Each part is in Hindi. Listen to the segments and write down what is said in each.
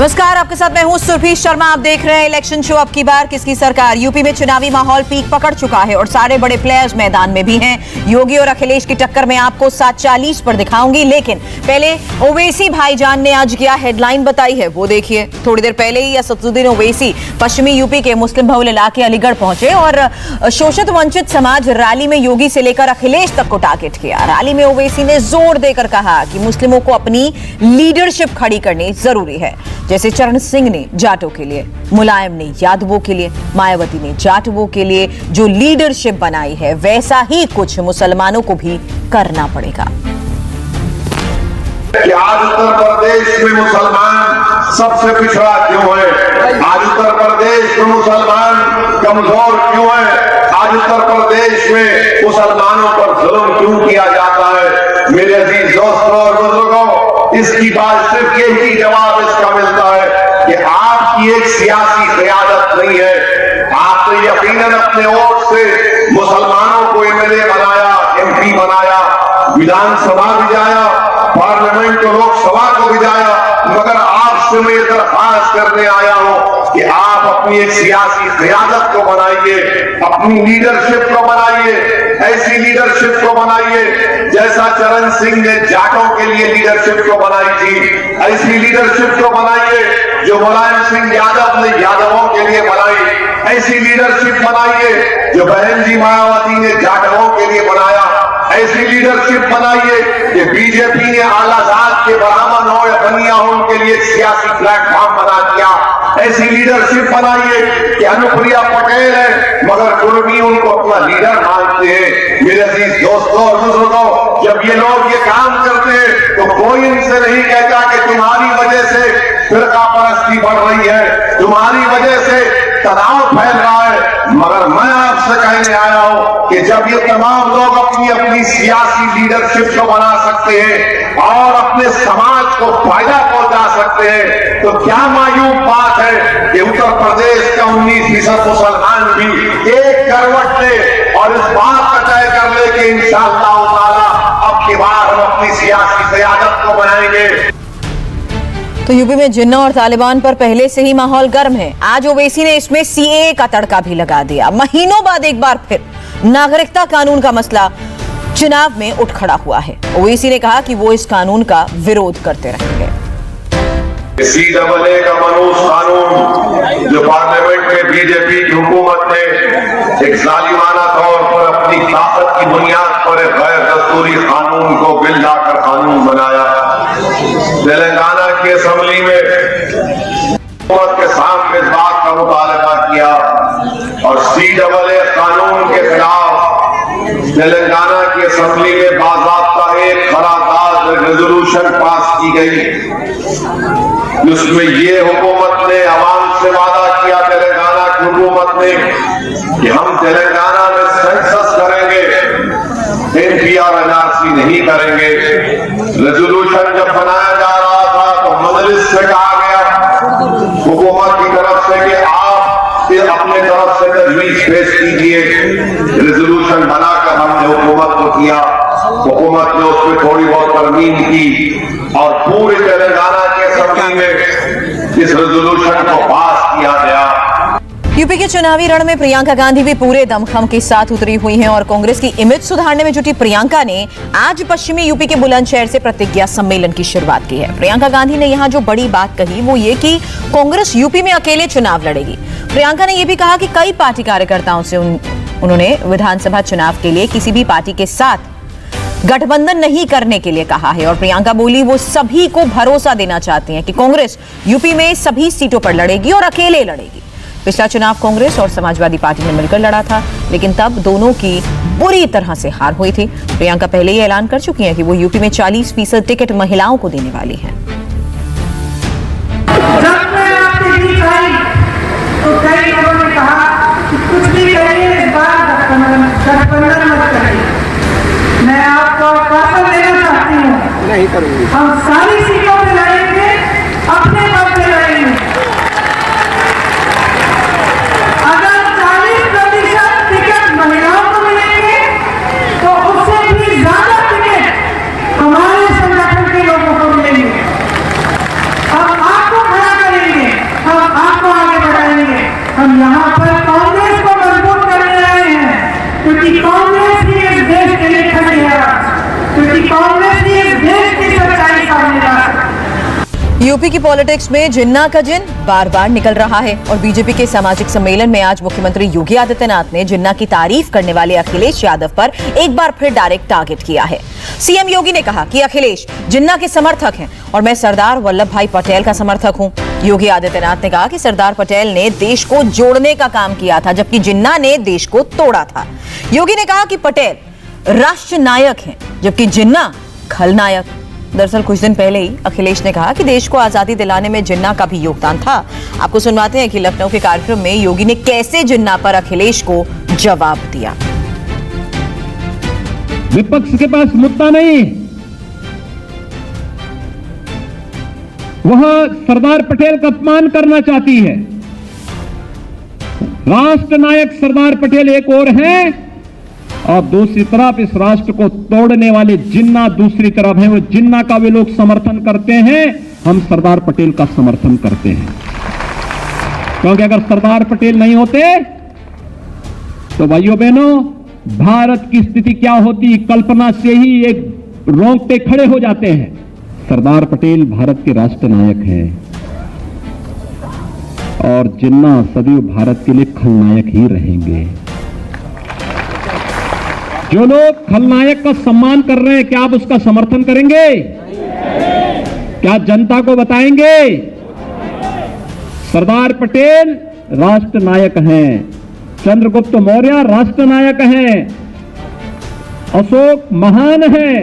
नमस्कार, आपके साथ मैं हूं सुरभि शर्मा। आप देख रहे हैं इलेक्शन शो। अब की बार किसकी सरकार। यूपी में चुनावी माहौल पीक पकड़ चुका है और सारे बड़े प्लेयर्स मैदान में भी हैं। योगी और अखिलेश की टक्कर में आपको 740 पर दिखाऊंगी, लेकिन पहले ओवैसी भाईजान ने आज क्या हेडलाइन बताई है वो देखिए। थोड़ी देर पहले ही असदुद्दीन ओवैसी पश्चिमी यूपी के मुस्लिम बहुल इलाके अलीगढ़ पहुंचे और शोषित वंचित समाज रैली में योगी से लेकर अखिलेश तक को टारगेट किया। रैली में ओवैसी ने जोर देकर कहा कि मुस्लिमों को अपनी लीडरशिप खड़ी करनी जरूरी है, जैसे चरण सिंह ने जाटों के लिए, मुलायम ने यादवों के लिए, मायावती ने जाटवों के लिए जो लीडरशिप बनाई है, वैसा ही कुछ मुसलमानों को भी करना पड़ेगा। आज उत्तर प्रदेश में मुसलमान सबसे पिछड़ा क्यों है? आज उत्तर प्रदेश में मुसलमान कमजोर क्यों है? आज उत्तर प्रदेश में मुसलमानों पर जुल्म क्यों किया जाता है? मेरे अजीज दोस्तों और बुजुर्गों, इसकी बात सिर्फ यही जवाब इसका मिलता है कि आपकी एक सियासी क़यादत नहीं है। आपने यकीनन अपने वोट से मुसलमानों को एमएलए बनाया, एमपी बनाया, विधानसभा भिजाया, पार्लियामेंट को, लोकसभा को भिजाया, मगर आपसे मैं ये दरख्वास्त करने आया हूं कि आप अपनी एक सियासी क़यादत को बनाइए, अपनी लीडरशिप को बनाइए, ऐसी लीडरशिप को बनाइए जैसा चरण सिंह ने जाटों के लिए लीडरशिप को बनाई थी। ऐसी लीडरशिप को बनाइए जो मुलायम सिंह यादव ने यादवों के लिए बनाई। ऐसी लीडरशिप बनाइए जो बहन जी मायावती ने जाटवों के लिए बनाया। ऐसी लीडरशिप बनाइए कि बीजेपी ने आलाजाद के ब्राह्मण हो या बनिया हो उनके लिए सियासी प्लेटफॉर्म बना दिया। ऐसी लीडरशिप बनाइए कि अनुप्रिया पटेल है मगर कुर्मी उनको अपना लीडर मानते हैं। मेरे अजीज दोस्तों और बुजुर्गों, जब ये लोग ये काम करते हैं तो कोई इनसे नहीं कहता कि तुम्हारी वजह से फिरका परस्ती बढ़ रही है, तुम्हारी वजह से तनाव फैल रहा है। मगर मैं आपसे कहने आया हूं कि जब ये तमाम लोग अपनी अपनी सियासी लीडरशिप को बना सकते हैं और अपने समाज को फायदा पहुंचा सकते हैं, तो क्या मायूब बात है कि उत्तर प्रदेश का 19% मुसलमान भी एक करवट ले और इस बात का तय कर ले कि इंशाअल्लाह ताला अब की बार हम अपनी सियासी क़यादत को बनाएंगे। तो यूपी में जिन्ना और तालिबान पर पहले से ही माहौल गर्म है। आज ओवैसी ने इसमें सीएए का तड़का भी लगा दिया। महीनों बाद एक बार फिर नागरिकता कानून का मसला चुनाव में उठ खड़ा हुआ है। ओवैसी ने कहा कि वो इस कानून का विरोध करते रहेंगे। CAA का मनूस कानून जो पार्लियामेंट में बीजेपी की हुकूमत ने एक जालिमाना तौर पर अपनी ताकत की बुनियाद पर एक गैर दस्तूरी कानून को बिल लाकर कानून बनाया। तेलंगाना की असेंबली में हुकूमत के सामने इस बात का मुतालबा किया और CAA कानून के खिलाफ तेलंगाना की असेंबली में बाज़ाब्ता एक करारदाद रेजोल्यूशन पास की गई, जिसमें ये हुकूमत ने अवाम से वादा किया, तेलंगाना की हुकूमत ने, कि हम तेलंगाना में सेंसस करेंगे, NPR NRC नहीं करेंगे। रेजोल्यूशन जब बनाया जा रहा था तो मजलिस से कहा गया हुकूमत की तरफ से कि आप अपने तरफ से तजवीज पेश कीजिए। रेजोल्यूशन बनाकर हमने हुकूमत को किया, हुकूमत ने उसमें थोड़ी बहुत तरमीम की और पूरे तेलंगाना के असेंबली में इस रेजोल्यूशन को पास किया गया। यूपी के चुनावी रण में प्रियंका गांधी भी पूरे दमखम के साथ उतरी हुई हैं और कांग्रेस की इमेज सुधारने में जुटी प्रियंका ने आज पश्चिमी यूपी के बुलंदशहर से प्रतिज्ञा सम्मेलन की शुरुआत की है। प्रियंका गांधी ने यहां जो बड़ी बात कही वो ये कि कांग्रेस यूपी में अकेले चुनाव लड़ेगी। प्रियंका ने यह भी कहा कि कई पार्टी कार्यकर्ताओं से उन्होंने विधानसभा चुनाव के लिए किसी भी पार्टी के साथ गठबंधन नहीं करने के लिए कहा है। और प्रियंका बोली वो सभी को भरोसा देना चाहती हैं कि कांग्रेस यूपी में सभी सीटों पर लड़ेगी और अकेले लड़ेगी। पिछला चुनाव कांग्रेस और समाजवादी पार्टी ने मिलकर लड़ा था, लेकिन तब दोनों की बुरी तरह से हार हुई थी। प्रियंका पहले ही ऐलान कर चुकी हैं कि वो यूपी में 40% टिकट महिलाओं को देने वाली हैं। जब मैं आपके बीच आई तो कई लोगों ने कहा कि कुछ भी करिए, इस बार गठबंधन मत करिए। मैं आपको आश्वासन देना चाहती हूँ, नहीं करूंगी। हम सारी सीटों पे लड़ेंगे, अपने दम पे लड़ेंगे। अगर 40% टिकट महिलाओं को मिलेंगे तो उससे भी ज्यादा टिकट हमारे संगठन के लोगों को मिलेंगे। अब आपको खड़ा करेंगे। यूपी की पॉलिटिक्स में जिन्ना का जिन बार बार निकल रहा है और बीजेपी के सामाजिक सम्मेलन में आज मुख्यमंत्री योगी आदित्यनाथ ने जिन्ना की तारीफ करने वाले अखिलेश यादव पर एक बार फिर डायरेक्ट टारगेट किया है। सीएम योगी ने कहा कि अखिलेश जिन्ना के समर्थक हैं और मैं सरदार वल्लभ भाई पटेल का समर्थक हूं। योगी आदित्यनाथ ने कहा कि सरदार पटेल ने देश को जोड़ने का काम किया था, जबकि जिन्ना ने देश को तोड़ा था। योगी ने कहा कि पटेल राष्ट्र नायक हैं, जबकि जिन्ना खलनायक। दरअसल कुछ दिन पहले ही अखिलेश ने कहा कि देश को आजादी दिलाने में जिन्ना का भी योगदान था। आपको सुनवाते हैं कि लखनऊ के कार्यक्रम में योगी ने कैसे जिन्ना पर अखिलेश को जवाब दिया। विपक्ष के पास मुद्दा नहीं, वह सरदार पटेल का अपमान करना चाहती है। राष्ट्र नायक सरदार पटेल एक ओर हैं और दूसरी तरफ इस राष्ट्र को तोड़ने वाले जिन्ना दूसरी तरफ हैं। वो जिन्ना का भी लोग समर्थन करते हैं, हम सरदार पटेल का समर्थन करते हैं। क्योंकि अगर सरदार पटेल नहीं होते तो भाइयों बहनों भारत की स्थिति क्या होती, कल्पना से ही एक रोंगटे खड़े हो जाते हैं। सरदार पटेल भारत के राष्ट्र नायक हैं और जिन्ना सदैव भारत के लिए खलनायक ही रहेंगे। जो लोग खलनायक का सम्मान कर रहे हैं, क्या आप उसका समर्थन करेंगे? क्या जनता को बताएंगे? सरदार पटेल राष्ट्र नायक हैं, चंद्रगुप्त मौर्य राष्ट्र नायक हैं, अशोक महान हैं,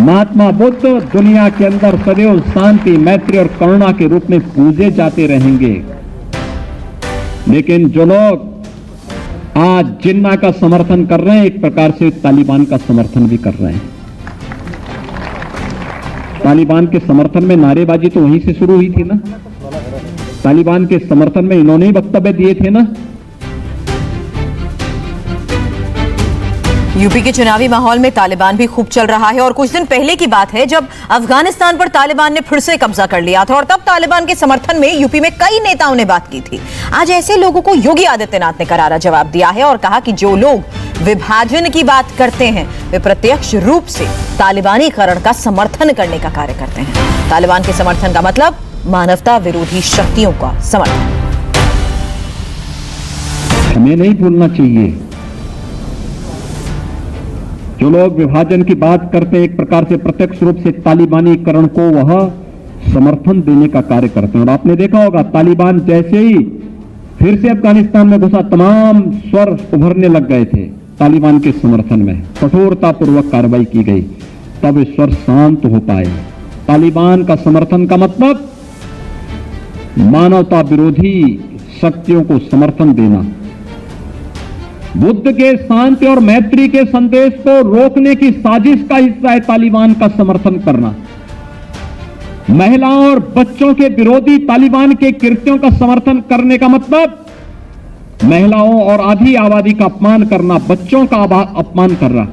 महात्मा बुद्ध दुनिया के अंदर सदैव शांति, मैत्री और करुणा के रूप में पूजे जाते रहेंगे। लेकिन जो लोग आज जिन्ना का समर्थन कर रहे हैं, एक प्रकार से तालिबान का समर्थन भी कर रहे हैं। तालिबान के समर्थन में नारेबाजी तो वहीं से शुरू हुई थी ना, तालिबान के समर्थन में इन्होंने ही वक्तव्य दिए थे ना। यूपी के चुनावी माहौल में तालिबान भी खूब चल रहा है और कुछ दिन पहले की बात है जब अफगानिस्तान पर तालिबान ने फिर से कब्जा कर लिया था और तब तालिबान के समर्थन में यूपी में कई नेताओं ने बात की थी। आज ऐसे लोगों को योगी आदित्यनाथ ने करारा जवाब दिया है और कहा कि जो लोग विभाजन की बात करते हैं वे प्रत्यक्ष रूप से तालिबानीकरण का समर्थन करने का कार्य करते हैं। तालिबान के समर्थन का मतलब मानवता विरोधी शक्तियों का समर्थन। हमें नहीं भूलना चाहिए, जो लोग विभाजन की बात करते हैं एक प्रकार से प्रत्यक्ष रूप से तालिबानीकरण को वह समर्थन देने का कार्य करते हैं। और आपने देखा होगा तालिबान जैसे ही फिर से अफगानिस्तान में घुसा, तमाम स्वर उभरने लग गए थे तालिबान के समर्थन में, कठोरतापूर्वक कार्रवाई की गई, तब वे स्वर शांत हो पाए। तालिबान का समर्थन का मतलब मानवता विरोधी शक्तियों को समर्थन देना, बुद्ध के शांति और मैत्री के संदेश को रोकने की साजिश का हिस्सा है तालिबान का समर्थन करना। महिलाओं और बच्चों के विरोधी तालिबान के कृत्यों का समर्थन करने का मतलब महिलाओं और आधी आबादी का अपमान करना, बच्चों का अपमान करना।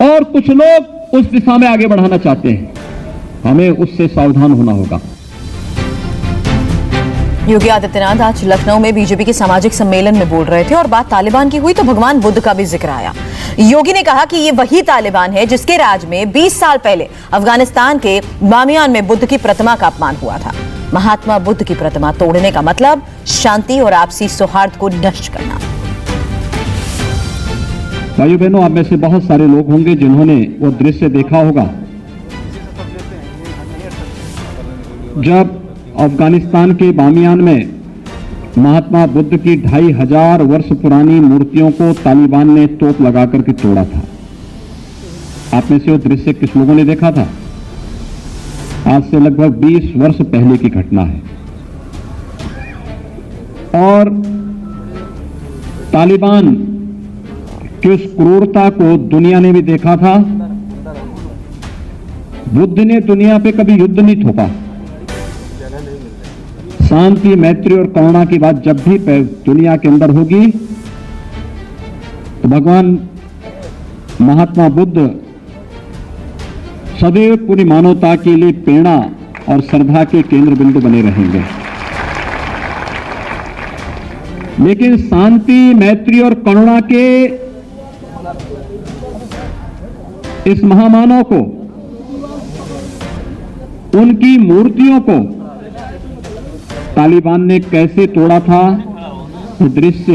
और कुछ लोग उस दिशा में आगे बढ़ाना चाहते हैं, हमें उससे सावधान होना होगा। योगी आदित्यनाथ आज लखनऊ में बीजेपी के सामाजिक सम्मेलन में बोल रहे थे और बात तालिबान की हुई तो भगवान बुद्ध का भी जिक्र आया। योगी ने कहा कि ये वही तालिबान है जिसके राज में 20 साल पहले अफगानिस्तान के बामियान में बुद्ध की प्रतिमा का अपमान हुआ था। महात्मा बुद्ध की प्रतिमा तोड़ने का मतलब शांति और आपसी सौहार्द को नष्ट करना। भाइयों बहनों, आप में से बहुत सारे लोग होंगे जिन्होंने वो दृश्य देखा होगा जब अफगानिस्तान के बामियान में महात्मा बुद्ध की 2500 वर्ष पुरानी मूर्तियों को तालिबान ने तोप लगाकर के तोड़ा था। आप में से वो दृश्य किस लोगों ने देखा था? आज से लगभग 20 वर्ष पहले की घटना है। और तालिबान की उस क्रूरता को दुनिया ने भी देखा था। बुद्ध ने दुनिया पे कभी युद्ध नहीं थोपा। शांति, मैत्री और करुणा की बात जब भी दुनिया के अंदर होगी तो भगवान महात्मा बुद्ध सदैव पूरी मानवता के लिए प्रेरणा और श्रद्धा के केंद्र बिंदु बने रहेंगे। लेकिन शांति, मैत्री और करुणा के इस महामानव को उनकी मूर्तियों को तालिबान ने कैसे तोड़ा था, वो दृश्य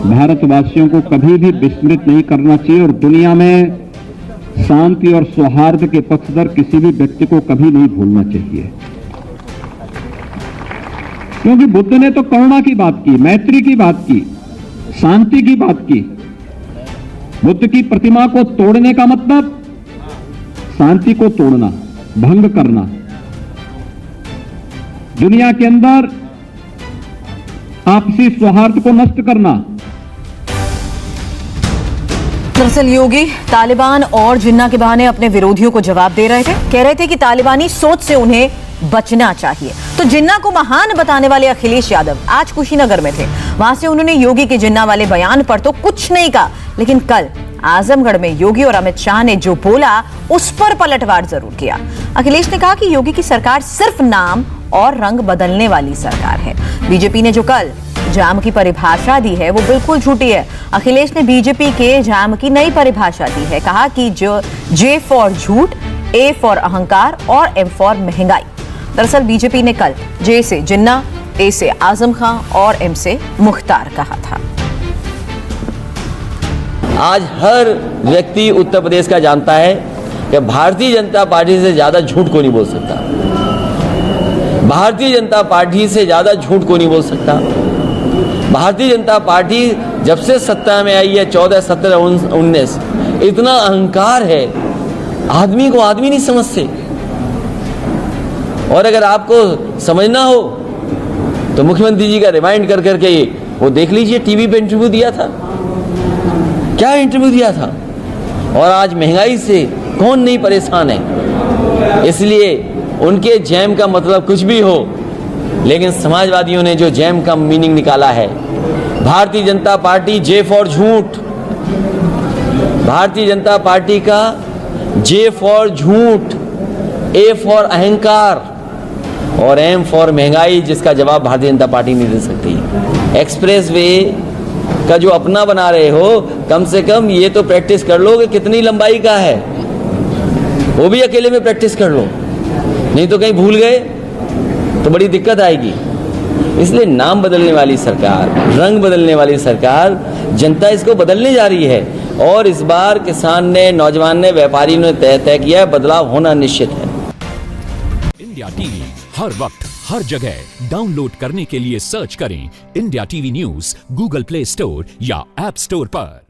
भारतवासियों को कभी भी विस्मृत नहीं करना चाहिए और दुनिया में शांति और सौहार्द के पक्षधर किसी भी व्यक्ति को कभी नहीं भूलना चाहिए। क्योंकि बुद्ध ने तो करुणा की बात की, मैत्री की बात की, शांति की बात की। बुद्ध की प्रतिमा को तोड़ने का मतलब शांति को तोड़ना, भंग करना, दुनिया के अंदर आपसी सौहार्द को नष्ट करना। दरअसल योगी तालिबान और जिन्ना के बहाने अपने विरोधियों को जवाब दे रहे थे। कह रहे थे कि तालिबानी सोच से उन्हें बचना चाहिए। तो जिन्ना को महान बताने वाले अखिलेश यादव आज कुशीनगर में थे। वहां से उन्होंने योगी के जिन्ना वाले बयान पर तो कुछ नहीं कहा, लेकिन कल आजमगढ़ में योगी और अमित शाह ने जो बोला उस पर पलटवार जरूर किया। अखिलेश ने कहा कि योगी की सरकार सिर्फ नाम और रंग बदलने वाली सरकार है। बीजेपी ने जो कल जाम की परिभाषा दी है वो बिल्कुल झूठी है। अखिलेश ने बीजेपी के जाम की नई परिभाषा दी है। कहा कि जो जे फॉर झूठ, ए फॉर अहंकार और एम फॉर महंगाई। दरअसल बीजेपी ने कल जे से जिन्ना, ए से आजम खां और एम से मुख्तार कहा था। आज हर व्यक्ति उत्तर प्रदेश का जानता है कि भारतीय जनता पार्टी से ज्यादा झूठ को नहीं बोल सकता। भारतीय जनता पार्टी से ज्यादा झूठ को नहीं बोल सकता। भारतीय जनता पार्टी जब से सत्ता में आई है 14, 17, 19, इतना अहंकार है, आदमी को आदमी नहीं समझते। और अगर आपको समझना हो तो मुख्यमंत्री जी का रिमाइंड कर करके वो देख लीजिए, टीवी पे इंटरव्यू दिया था, क्या इंटरव्यू दिया था। और आज महंगाई से कौन नहीं परेशान है। इसलिए उनके जैम का मतलब कुछ भी हो, लेकिन समाजवादियों ने जो जैम का मीनिंग निकाला है, Bharatiya Janata party J for झूठ, भारतीय जनता पार्टी का जे फॉर झूठ, ए फॉर अहंकार और एम फॉर महंगाई, जिसका जवाब भारतीय जनता पार्टी नहीं दे सकती। एक्सप्रेस वे का जो अपना बना रहे हो, कम से कम ये तो प्रैक्टिस कर लो कि कितनी लंबाई का है, वो भी अकेले में प्रैक्टिस कर लो, नहीं तो कहीं भूल गए तो बड़ी दिक्कत आएगी। इसलिए नाम बदलने वाली सरकार, रंग बदलने वाली सरकार, जनता इसको बदलने जा रही है। और इस बार किसान ने, नौजवान ने, व्यापारी ने तय किया है, बदलाव होना निश्चित है। इंडिया टीवी हर वक्त हर जगह डाउनलोड करने के लिए सर्च करें India TV news Google play store या ऐप स्टोर पर।